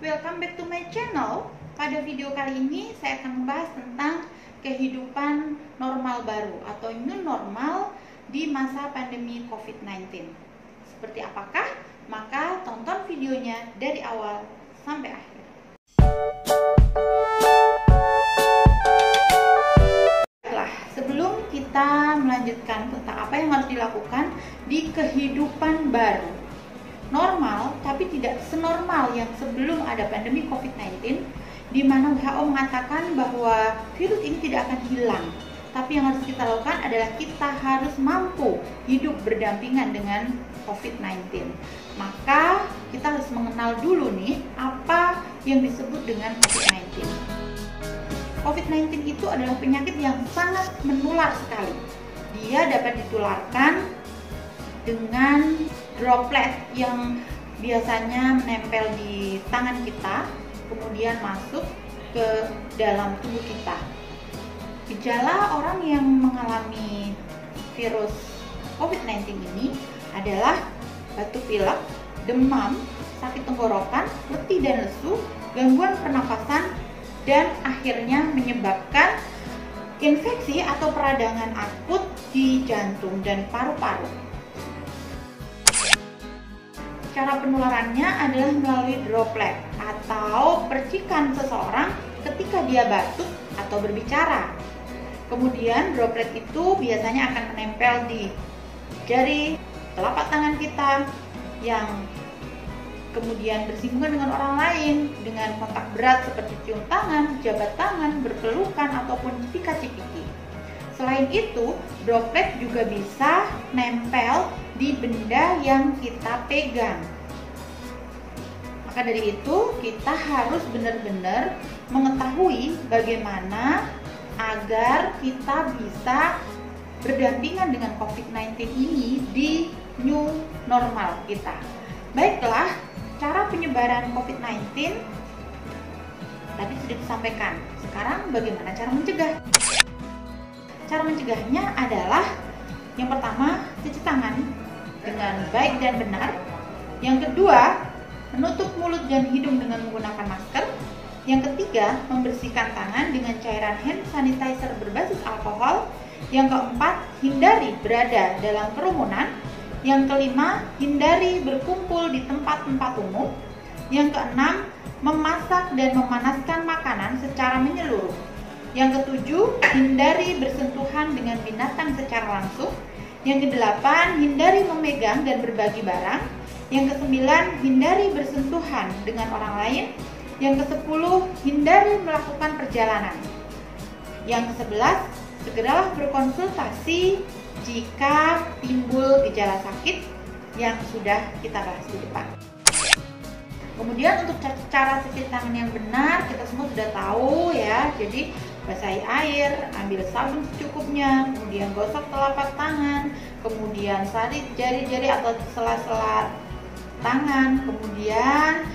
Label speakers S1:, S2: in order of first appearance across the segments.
S1: welcome back to my channel. Pada video kali ini saya akan membahas tentang kehidupan normal baru atau new normal di masa pandemi COVID-19. Seperti apakah? Maka tonton videonya dari awal sampai akhir. Baiklah, sebelum kita melanjutkan tentang apa yang harus dilakukan di kehidupan baru normal, tapi tidak senormal yang sebelum ada pandemi COVID-19, di mana WHO mengatakan bahwa virus ini tidak akan hilang. Tapi yang harus kita lakukan adalah kita harus mampu hidup berdampingan dengan COVID-19. Maka kita harus mengenal dulu nih apa yang disebut dengan COVID-19. COVID-19 itu adalah penyakit yang sangat menular sekali. Dia dapat ditularkan dengan droplet yang biasanya menempel di tangan kita, kemudian masuk ke dalam tubuh kita. Gejala orang yang mengalami virus COVID-19 ini adalah batuk pilek, demam, sakit tenggorokan, letih dan lesu, gangguan pernafasan, dan akhirnya menyebabkan infeksi atau peradangan akut di jantung dan paru-paru. Cara penularannya adalah melalui droplet atau percikan seseorang ketika dia batuk atau berbicara. Kemudian droplet itu biasanya akan menempel di jari telapak tangan kita yang kemudian bersinggungan dengan orang lain dengan kontak berat seperti cium tangan, jabat tangan, berpelukan ataupun cipika-cipiki. Selain itu, droplet juga bisa nempel di benda yang kita pegang. Maka dari itu, kita harus benar-benar mengetahui bagaimana agar kita bisa berdampingan dengan COVID-19 ini di new normal kita. Baiklah, cara penyebaran COVID-19 tadi sudah disampaikan. Sekarang bagaimana cara mencegah? Cara mencegahnya adalah yang pertama, cuci tangan dengan baik dan benar. Yang kedua, menutup mulut dan hidung dengan menggunakan masker. Yang ketiga, membersihkan tangan dengan cairan hand sanitizer berbasis alkohol. Yang keempat, hindari berada dalam kerumunan. Yang kelima, hindari berkumpul di tempat-tempat umum. Yang keenam, memasak dan memanaskan makanan secara menyeluruh. Yang ketujuh, hindari bersentuhan dengan binatang secara langsung. Yang kedelapan, hindari memegang dan berbagi barang. Yang kesembilan, hindari bersentuhan dengan orang lain. Yang kesepuluh, hindari melakukan perjalanan. Yang kesebelas, segeralah berkonsultasi jika timbul gejala sakit yang sudah kita bahas di depan. Kemudian untuk cara cuci tangan yang benar, kita semua sudah tahu ya. Jadi basahi air, ambil sabun secukupnya, kemudian gosok telapak tangan, kemudian sarit jari-jari atau sela-sela tangan, kemudian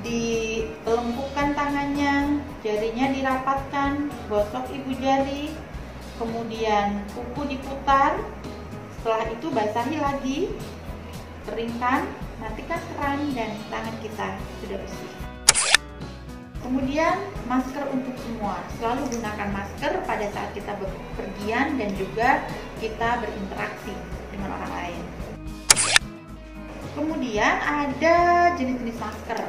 S1: dilengkupkan tangannya, jarinya dirapatkan, gosok ibu jari, kemudian kuku diputar. Setelah itu basahi lagi, keringkan, matikan keran, dan tangan kita sudah bersih. Kemudian masker untuk semua, selalu gunakan masker pada saat kita bepergian dan juga kita berinteraksi dengan orang lain. Kemudian ada jenis-jenis masker.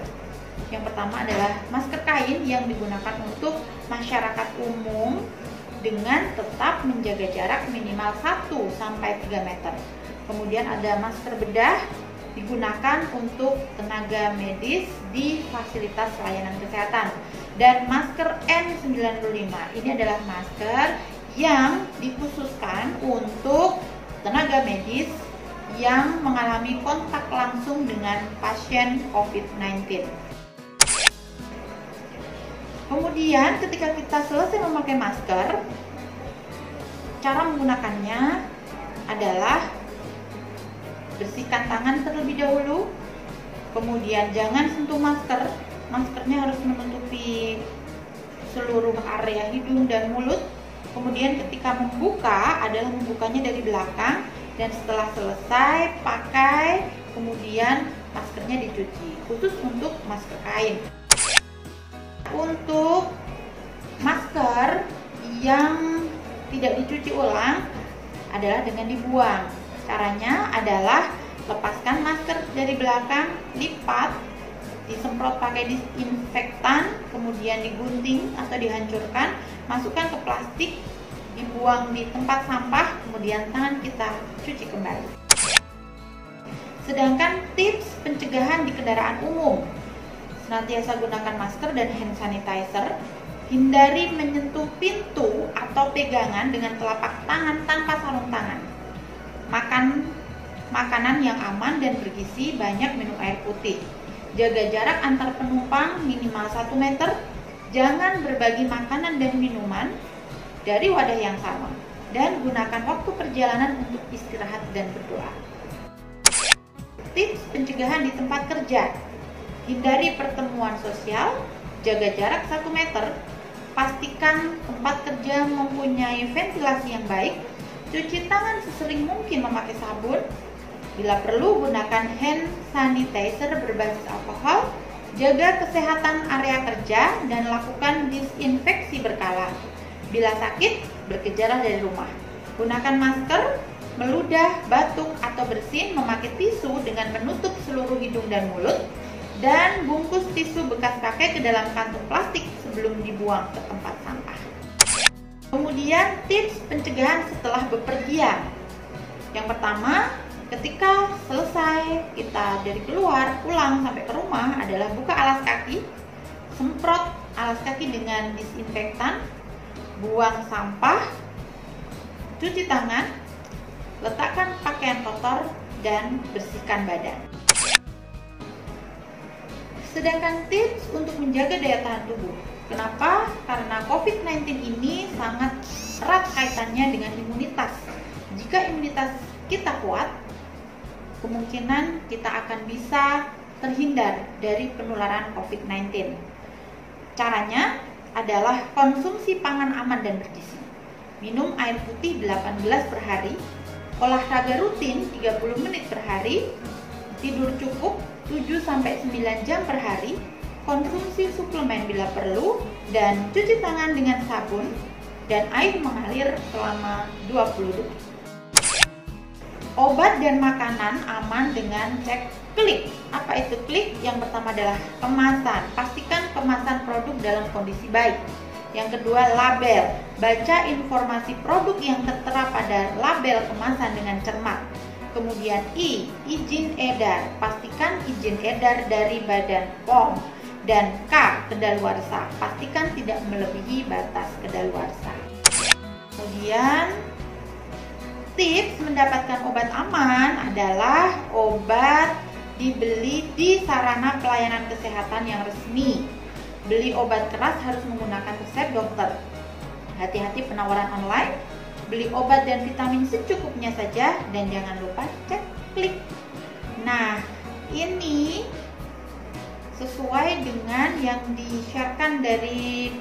S1: Yang pertama adalah masker kain yang digunakan untuk masyarakat umum dengan tetap menjaga jarak minimal 1-3 meter. Kemudian ada masker bedah digunakan untuk tenaga medis di fasilitas layanan kesehatan. Dan masker N95 ini adalah masker yang dikhususkan untuk tenaga medis yang mengalami kontak langsung dengan pasien COVID-19. Kemudian ketika kita selesai memakai masker, cara menggunakannya adalah bersihkan tangan terlebih dahulu, kemudian jangan sentuh masker. Maskernya harus menutupi seluruh area hidung dan mulut. Kemudian ketika membuka adalah membukanya dari belakang, dan setelah selesai pakai, kemudian maskernya dicuci, khusus untuk masker kain. Untuk masker yang tidak dicuci ulang adalah dengan dibuang. Caranya adalah lepaskan masker dari belakang, lipat, disemprot pakai disinfektan, kemudian digunting atau dihancurkan, masukkan ke plastik, dibuang di tempat sampah, kemudian tangan kita cuci kembali. Sedangkan tips pencegahan di kendaraan umum, senantiasa gunakan masker dan hand sanitizer, hindari menyentuh pintu atau pegangan dengan telapak tangan tanpa sarung tangan. Makan makanan yang aman dan bergizi, banyak minum air putih. Jaga jarak antar penumpang minimal 1 meter. Jangan berbagi makanan dan minuman dari wadah yang sama. Dan gunakan waktu perjalanan untuk istirahat dan berdoa. Tips pencegahan di tempat kerja. Hindari pertemuan sosial, jaga jarak 1 meter, pastikan tempat kerja mempunyai ventilasi yang baik, cuci tangan sesering mungkin memakai sabun, bila perlu gunakan hand sanitizer berbasis alkohol, jaga kesehatan area kerja dan lakukan disinfeksi berkala. Bila sakit, bergejala dari rumah. Gunakan masker, meludah, batuk, atau bersin, memakai tisu dengan menutup seluruh hidung dan mulut, dan bungkus tisu bekas pakai ke dalam kantung plastik sebelum dibuang ke tempat sampah. Kemudian tips pencegahan setelah bepergian. Yang pertama, ketika selesai kita dari keluar, pulang sampai ke rumah adalah buka alas kaki, semprot alas kaki dengan disinfektan, buang sampah, cuci tangan, letakkan pakaian kotor, dan bersihkan badan. Sedangkan tips untuk menjaga daya tahan tubuh. Kenapa? Karena COVID-19 ini sangat erat kaitannya dengan imunitas. Jika imunitas kita kuat, kemungkinan kita akan bisa terhindar dari penularan COVID-19. Caranya adalah konsumsi pangan aman dan bergizi. Minum air putih 8 gelas per hari, olahraga rutin 30 menit per hari, tidur cukup 7-9 jam per hari, konsumsi suplemen bila perlu, dan cuci tangan dengan sabun dan air mengalir selama 20 detik. Obat dan makanan aman dengan cek klik. Apa itu klik? Yang pertama adalah kemasan. Pastikan kemasan produk dalam kondisi baik. Yang kedua, label. Baca informasi produk yang tertera pada label kemasan dengan cermat. Kemudian I, izin edar. Pastikan izin edar dari Badan POM. Dan K, kedaluarsa. Pastikan tidak melebihi batas kedaluarsa. Kemudian tips mendapatkan obat aman adalah obat dibeli di sarana pelayanan kesehatan yang resmi. Beli obat keras harus menggunakan resep dokter. Hati-hati penawaran online. Beli obat dan vitamin secukupnya saja, dan jangan lupa cek klik. Nah, ini sesuai dengan yang di-sharekan dari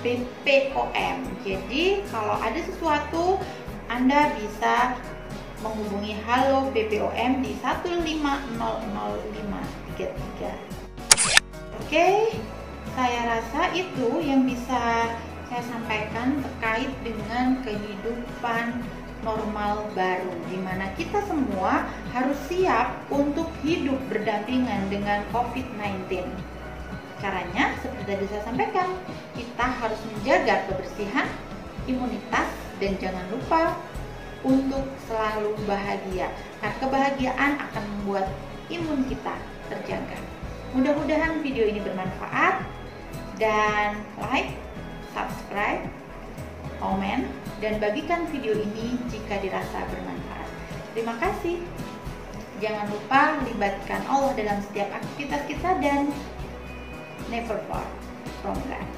S1: BPOM. Jadi kalau ada sesuatu, Anda bisa menghubungi Halo BPOM di 1500533. Oke, saya rasa itu yang bisa saya sampaikan terkait dengan kehidupan normal baru, di mana kita semua harus siap untuk hidup berdampingan dengan COVID-19. Caranya seperti tadi saya sampaikan, kita harus menjaga kebersihan, imunitas, dan jangan lupa untuk selalu bahagia, karena kebahagiaan akan membuat imun kita terjaga. Mudah-mudahan video ini bermanfaat, dan like, subscribe, komen, dan bagikan video ini jika dirasa bermanfaat. Terima kasih. Jangan lupa libatkan Allah dalam setiap aktivitas kita, dan never far from God.